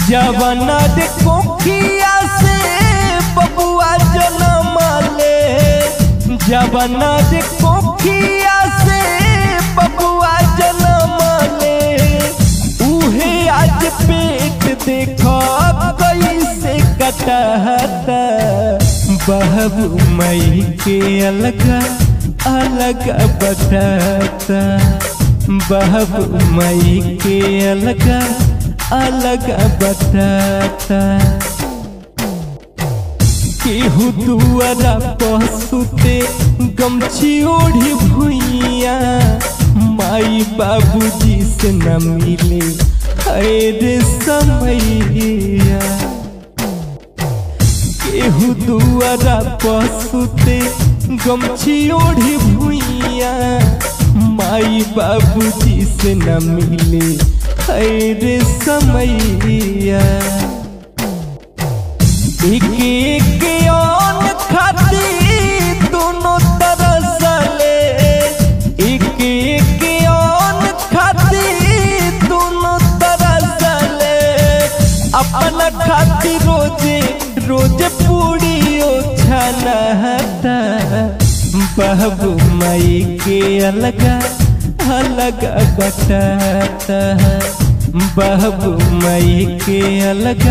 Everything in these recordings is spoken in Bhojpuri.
जवाना दे कोखिया से बबुआ जनम ले, जवाना दे कोखिया से बबुआ जनम ले। उहे आज पेट देखो कैसे कटहता, बहबू मई के अलग अलग बटता, बहबू मई के अलग अलग बटता। केहू दुआरा पसुते गमछी ओढ़ी भुइया, माई बाबूजी से न मिले रे समैया। केहू दुआरा पसुते गमछी ओढ़ी भुइया, माई बाबूजी से न मिले रे समैया। एक आन खाती दोनों तरस ले, एक आन खाती दोनों तरस ले। अपना खाती रोजे रोजे पूरी छानता, बहबू मई के अलग अलग बटता, बहबू मई के अलग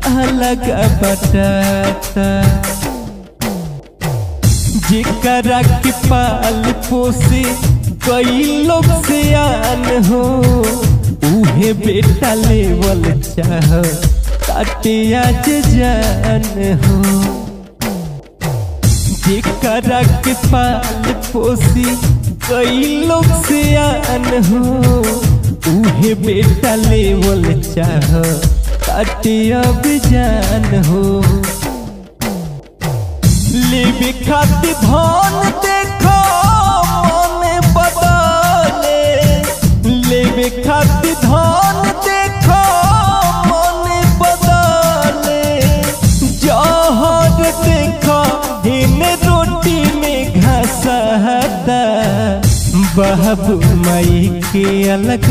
अलग बटता। जेकरा के पाल पोसे कई लोग से आन हो, उहे बेटा लेवल चाह काटे आज जान हो। जेकरा के पाल पोसी कई लोग से आन हो, उहे बेटा लेवल चाह काटे अब जान हो। लेबे खातिर धन देखो मन बदले, लेबे खातिर धन देखो मन बदले। जहर देखो इन्हें रोटी में घसता, बहबू मई के अलग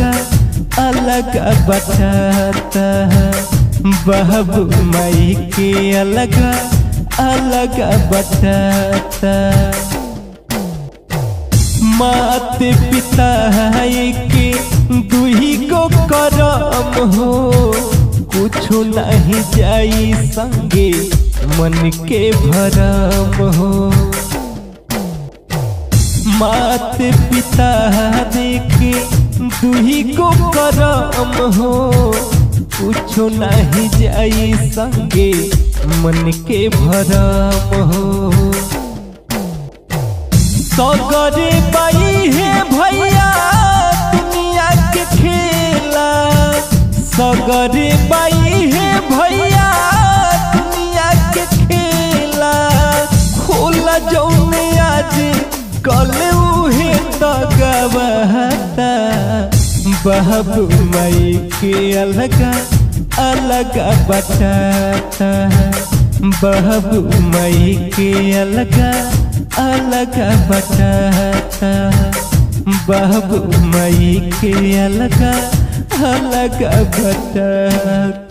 अलग बटता, बहबू मई के अलग अलग बटता। मात पिता के दुही को करम हो, कुछ नहीं जाई संगे मन के भरम हो। मात पिता के दुही को करम हो, कुछ नहीं जाई संगे मन के भरम हो। सगरे बाई है भैया दुनिया के खेला, सगरे बाई है भैया दुनिया के खेला। खोला जौने आज कल उहे तो गवाता, बहबू मई के अलग अलग बटता, बहबू मई के अलग अलग बटता, बहबू मई के अलग अलग बटता।